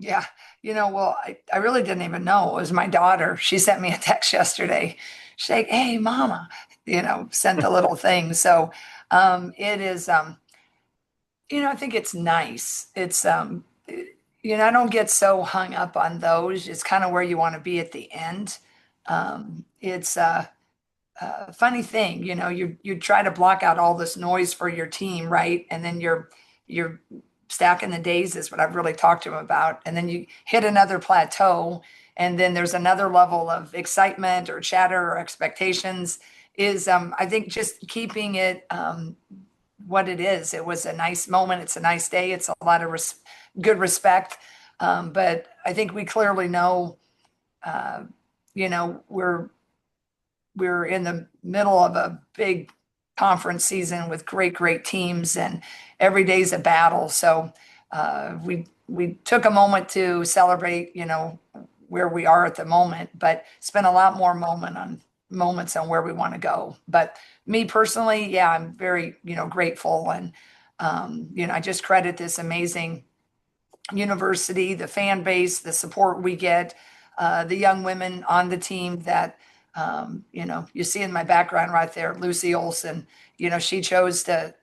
Yeah. Well, I really didn't even know. It was my daughter. She sent me a text yesterday. She's like, hey, mama, sent a little thing. So it is, I think it's nice. I don't get so hung up on those. It's kind of where you want to be at the end. It's a funny thing, you try to block out all this noise for your team, right? And then you're stacking the days is what I've really talked to him about. And then you hit another plateau, and then there's another level of excitement or chatter or expectations is I think just keeping it what it is. It was a nice moment. It's a nice day. It's a lot of good respect. But I think we clearly know, uh, we're in the middle of a big conference season with great teams, and every day's a battle. So we took a moment to celebrate, where we are at the moment, but spent a lot more moments on where we want to go. But me personally, yeah, I'm very, grateful. And I just credit this amazing university, the fan base, the support we get, the young women on the team that, you see in my background right there, Lucy Olson, she chose to,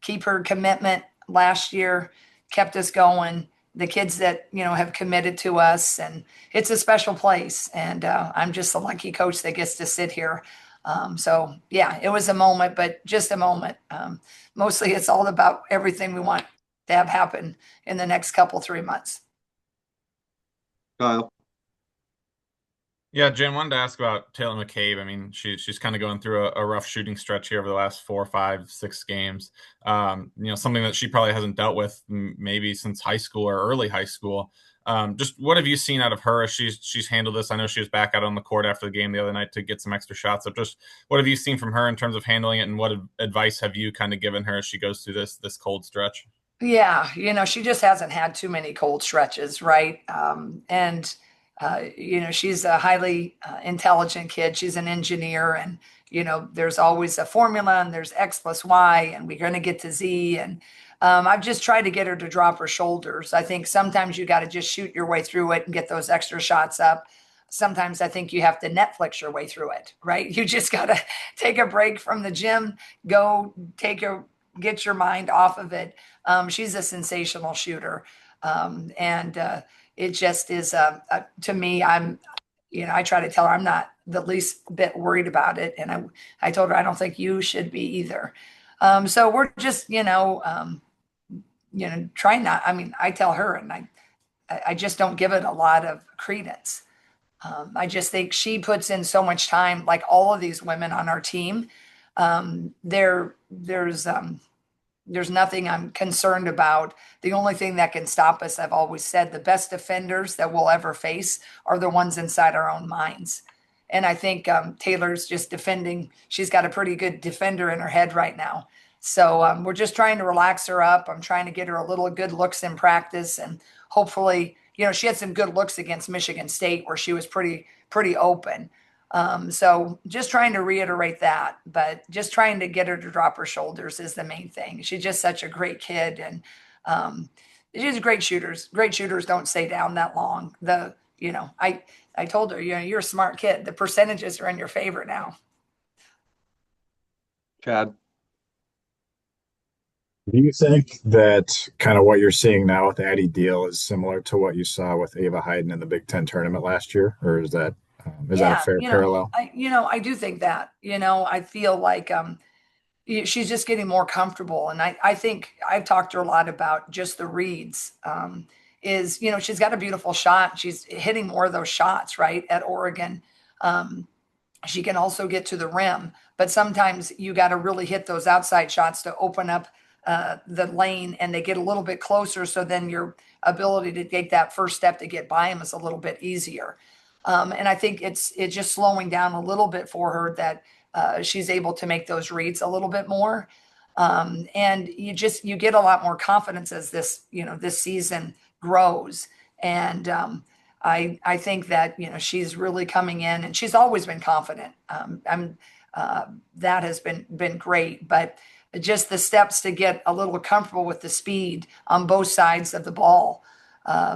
keep her commitment last year, kept us going. The kids that, have committed to us, and it's a special place. And I'm just the lucky coach that gets to sit here. So yeah, it was a moment, but just a moment. Mostly it's all about everything we want to have happen in the next couple, 3 months. Kyle. Yeah, Jen, wanted to ask about Taylor McCabe. I mean, she's kind of going through a rough shooting stretch here over the last 4, 5, 6 games. Something that she probably hasn't dealt with maybe since high school or early high school. Just what have you seen out of her as she's handled this? I know she was back out on the court after the game the other night to get some extra shots. So just what have you seen from her in terms of handling it, and what advice have you kind of given her as she goes through this cold stretch? Yeah, she just hasn't had too many cold stretches, right? And she's a highly intelligent kid. She's an engineer, and there's always a formula, and there's X plus Y, and we're going to get to Z. And I've just tried to get her to drop her shoulders. I think sometimes you got to just shoot your way through it and get those extra shots up. Sometimes I think you have to Netflix your way through it, right? You just got to take a break from the gym, go get your mind off of it. She's a sensational shooter. And it just is, to me, I try to tell her I'm not the least bit worried about it. And I told her, I don't think you should be either. So we're just, trying not, I mean, I tell her, and I just don't give it a lot of credence. I just think she puts in so much time, like all of these women on our team. There's nothing I'm concerned about. The only thing that can stop us, I've always said, the best defenders that we'll ever face are the ones inside our own minds. And I think Taylor's just defending. She's got a pretty good defender in her head right now. So we're just trying to relax her up. I'm trying to get her a little good looks in practice, and hopefully, she had some good looks against Michigan State where she was pretty open. So just trying to reiterate that, but just trying to get her to drop her shoulders is the main thing. She's just such a great kid, and she's great shooters. Great shooters don't stay down that long. I told her, you're a smart kid. The percentages are in your favor now. Chad. Do you think that kind of what you're seeing now with Addie Deal is similar to what you saw with Ava Hayden in the Big Ten tournament last year, or is that a Yeah, fair parallel? I do think that. I feel like she's just getting more comfortable, and I think I've talked to her a lot about just the reads. She's got a beautiful shot. She's hitting more of those shots, right, at Oregon. She can also get to the rim, but sometimes you got to really hit those outside shots to open up the lane, and they get a little bit closer. So then your ability to take that first step to get by them is a little bit easier. And I think it's just slowing down a little bit for her that she's able to make those reads a little bit more. And you get a lot more confidence as this season grows. And I think that, she's really coming in, and she's always been confident. That has been great, but just the steps to get a little comfortable with the speed on both sides of the ball.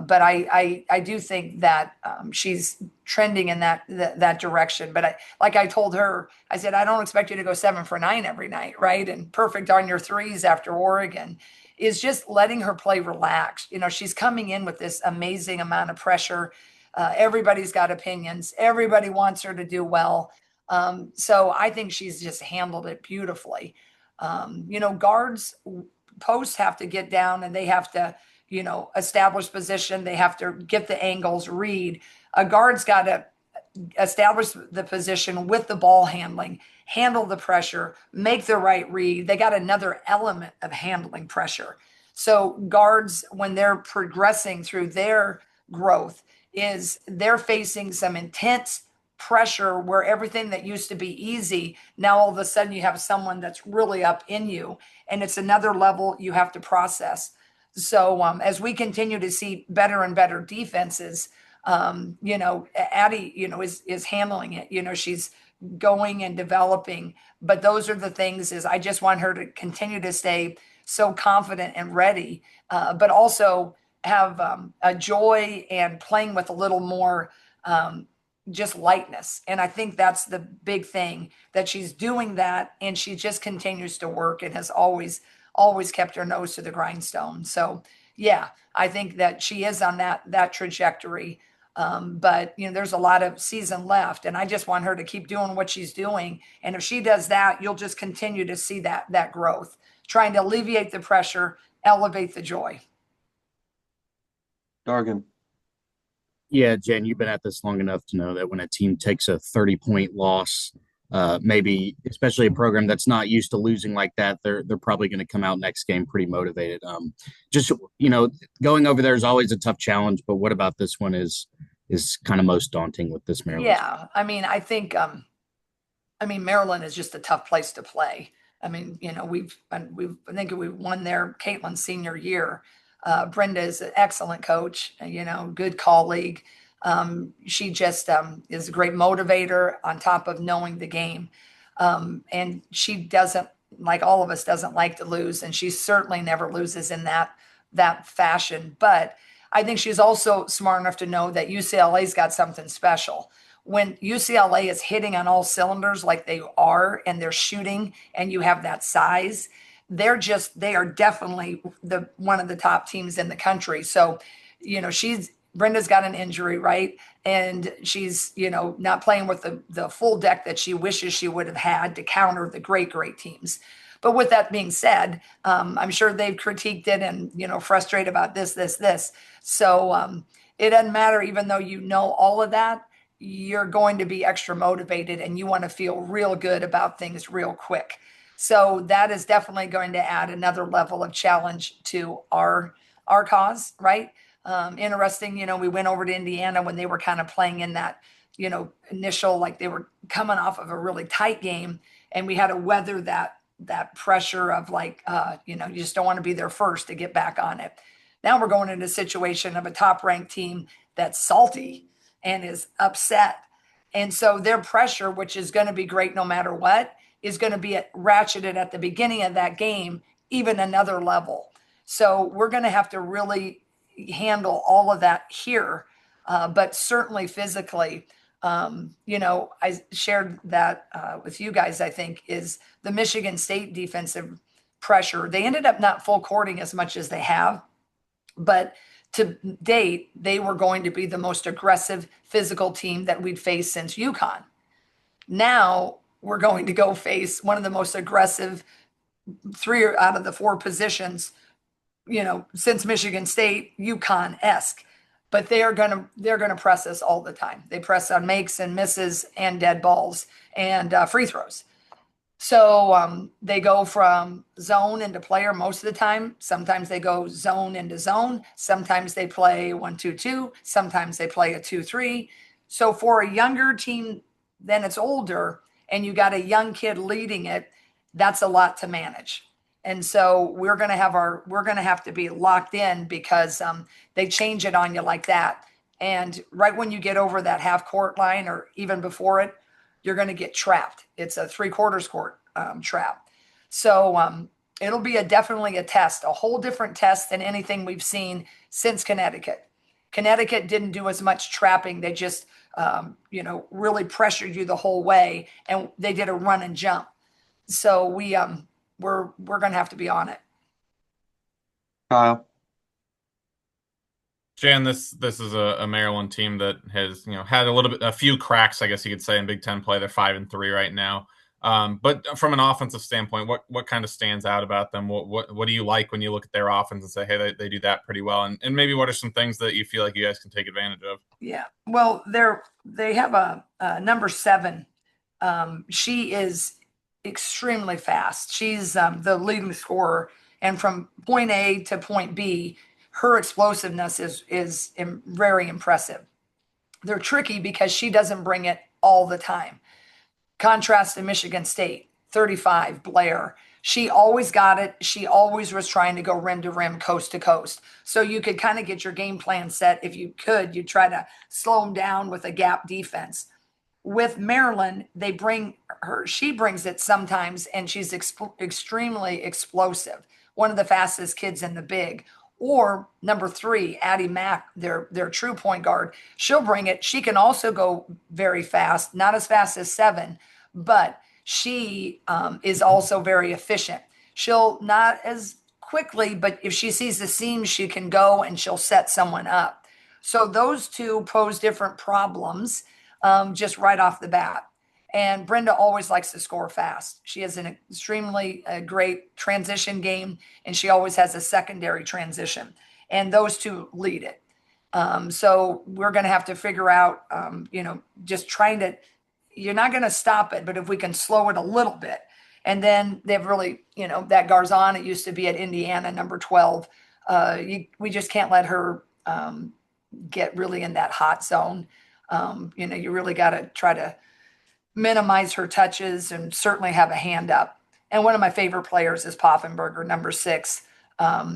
But I do think that she's trending in that direction. But like I told her, I said, I don't expect you to go 7 for 9 every night, right? And perfect on your threes after Oregon. Is just letting her play relaxed. She's coming in with this amazing amount of pressure. Everybody's got opinions. Everybody wants her to do well. So I think she's just handled it beautifully. Guards posts have to get down and they have to, establish position. They have to get the angles, read. A guard's got to establish the position with the ball handling, handle the pressure, make the right read. They got another element of handling pressure. So guards, when they're progressing through their growth, is they're facing some intense pressure where everything that used to be easy, now all of a sudden you have someone that's really up in you, and it's another level you have to process. So as we continue to see better and better defenses, Addie, is handling it. She's going and developing, but those are the things. Is I just want her to continue to stay so confident and ready, but also have a joy and playing with a little more just lightness. And I think that's the big thing, that she's doing that, and she just continues to work and has always kept her nose to the grindstone. So yeah, I think that she is on that trajectory. But there's a lot of season left, and I just want her to keep doing what she's doing. And if she does that, you'll just continue to see that growth, trying to alleviate the pressure, elevate the joy. Dargan. Yeah, Jen, you've been at this long enough to know that when a team takes a 30-point loss, maybe especially a program that's not used to losing like that, they're probably going to come out next game pretty motivated. Just going over there is always a tough challenge, but what about this one is kind of most daunting with this Maryland? Yeah, I think Maryland is just a tough place to play. I think we've won there Caitlin's senior year. Brenda is an excellent coach, good colleague. She just is a great motivator on top of knowing the game. And she doesn't, like all of us, doesn't like to lose. And she certainly never loses in that fashion. But I think she's also smart enough to know that UCLA's got something special. When UCLA is hitting on all cylinders like they are, and they're shooting, and you have that size, they are definitely one of the top teams in the country. So, Brenda's got an injury, right? And she's, not playing with the full deck that she wishes she would have had to counter the great, great teams. But with that being said, I'm sure they've critiqued it and, frustrated about this. So it doesn't matter, even though all of that, you're going to be extra motivated and you want to feel real good about things real quick. So that is definitely going to add another level of challenge to our cause, right? Interesting, we went over to Indiana when they were kind of playing in that, initial, like they were coming off of a really tight game, and we had to weather that pressure of you just don't want to be there first to get back on it. Now we're going into a situation of a top-ranked team that's salty and is upset. And so their pressure, which is going to be great no matter what, is going to be ratcheted at the beginning of that game, even another level. So we're going to have to really handle all of that here, but certainly physically. I shared that with you guys, I think, is the Michigan State defensive pressure. They ended up not full courting as much as they have, but to date, they were going to be the most aggressive physical team that we'd faced since UConn. Now we're going to go face one of the most aggressive 3 out of the 4 positions, since Michigan State, UConn-esque. But they're gonna press us all the time. They press on makes and misses and dead balls and free throws. So they go from zone into player most of the time. Sometimes they go zone into zone. Sometimes they play 1-2-2. Sometimes they play a 2-3. So for a younger team than it's older, and you got a young kid leading it, that's a lot to manage. And so we're going to have to be locked in, because they change it on you like that. And right when you get over that half court line, or even before it, you're going to get trapped. It's a 3/4 court trap. So it'll be definitely a test, a whole different test than anything we've seen since Connecticut. Connecticut didn't do as much trapping. They just, really pressured you the whole way, and they did a run and jump. So we're going to have to be on it. Kyle. Jan, this is a Maryland team that has had a few cracks, I guess you could say, in Big Ten play. They're 5-3 right now. But from an offensive standpoint, what kind of stands out about them? What do you like when you look at their offense and say, hey, they do that pretty well? And maybe what are some things that you feel like you guys can take advantage of? Yeah, well, they have a number 7. She is extremely fast. She's the leading scorer, and from point A to point B, her explosiveness is very impressive. They're tricky because she doesn't bring it all the time. Contrast to Michigan State, 35, Blair. She always got it. She always was trying to go rim to rim, coast to coast. So you could kind of get your game plan set. If you could, you'd try to slow them down with a gap defense. With Maryland, she brings it sometimes, and she's extremely explosive. One of the fastest kids in the big. Or number 3, Addie Mack, their true point guard. She'll bring it. She can also go very fast, not as fast as 7, but she is also very efficient. She'll not as quickly, but if she sees the seam, she can go and she'll set someone up. So those two pose different problems just right off the bat. And Brenda always likes to score fast. She has an extremely great transition game, and she always has a secondary transition. And those two lead it. So we're going to have to figure out, just trying to, you're not going to stop it, but if we can slow it a little bit. And then they've really, that Garzon, it used to be at Indiana, number 12. We just can't let her get really in that hot zone. You really got to try to minimize her touches and certainly have a hand up. And one of my favorite players is Poffenberger, number 6.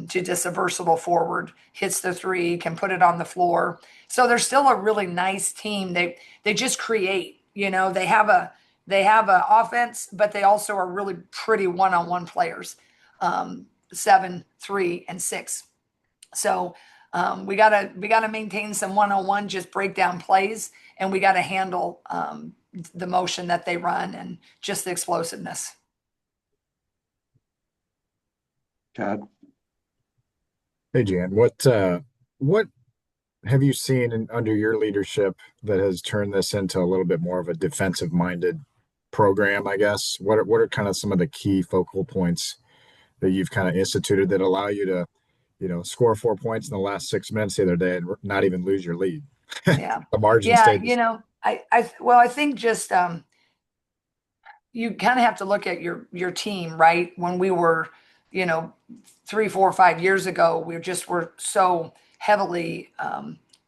Just a versatile forward, hits the 3, can put it on the floor. So they're still a really nice team. They just create, they have a offense, but they also are really pretty one-on-one players, 7, 3, and 6. So we gotta maintain some one-on-one, just break down plays, and we gotta handle the motion that they run and just the explosiveness. Chad. Hey, Jan, what have you seen under your leadership that has turned this into a little bit more of a defensive-minded program, I guess? What are kind of some of the key focal points that you've kind of instituted that allow you to, score 4 points in the last 6 minutes the other day and not even lose your lead? Yeah. The margin Yeah, stayed. I think just you kind of have to look at your team, right? When we were, 3, 4, 5 years ago, were so heavily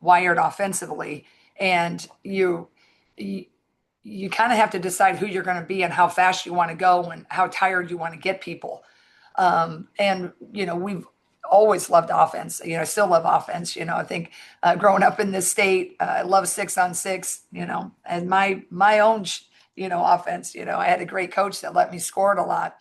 wired offensively, and you kind of have to decide who you're going to be and how fast you want to go and how tired you want to get people. And we've always loved offense. I still love offense. I think growing up in this state, I love 6-on-6. And my own offense. I had a great coach that let me score it a lot.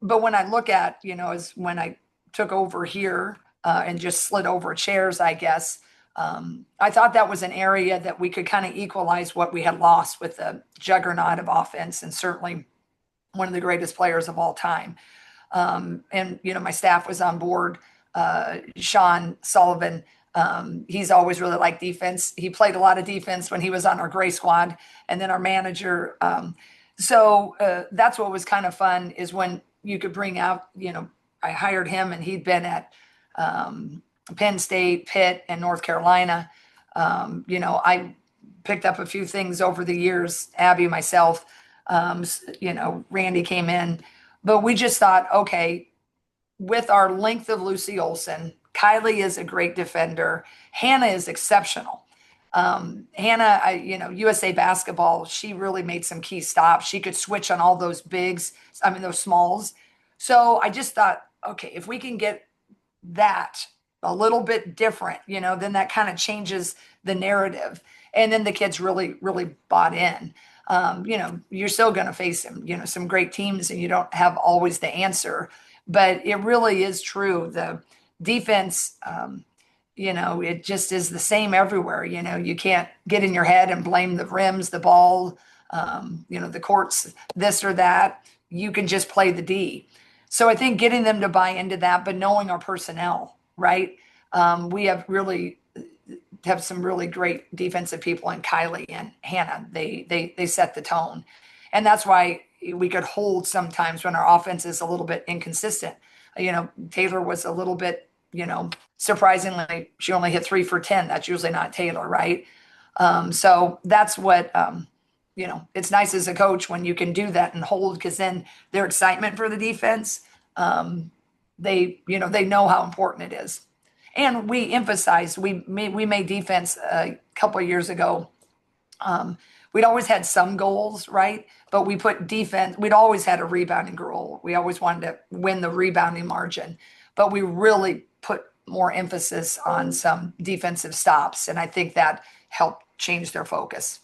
But when I look at as when I took over here and just slid over chairs, I guess I thought that was an area that we could kind of equalize what we had lost with the juggernaut of offense, and certainly one of the greatest players of all time. And my staff was on board. Sean Sullivan, he's always really liked defense. He played a lot of defense when he was on our gray squad, and then our manager. So that's what was kind of fun, is when you could bring out, I hired him, and he'd been at Penn State, Pitt, and North Carolina. I picked up a few things over the years, Abby, myself, Randy came in, but we just thought, okay, with our length of Lucy Olson, Kylie is a great defender. Hannah is exceptional. Hannah, USA basketball, she really made some key stops. She could switch on all those those smalls. So I just thought, okay, if we can get that a little bit different, then that kind of changes the narrative. And then the kids really, really bought in. you're still going to face some great teams, and you don't have always the answer. But it really is true. The defense, it just is the same everywhere. You can't get in your head and blame the rims, the ball, the courts, this or that. You can just play the D. So I think getting them to buy into that, but knowing our personnel, right? We have some really great defensive people in Kylie and Hannah. They set the tone. And that's why we could hold sometimes when our offense is a little bit inconsistent. Taylor was a little bit, surprisingly, she only hit 3 for 10. That's usually not Taylor, right? So that's what, it's nice as a coach when you can do that and hold, because then their excitement for the defense, they know how important it is. And we emphasized, we made defense a couple of years ago. We'd always had some goals, right? But we put defense, we'd always had a rebounding goal. We always wanted to win the rebounding margin, but we really put more emphasis on some defensive stops. And I think that helped change their focus.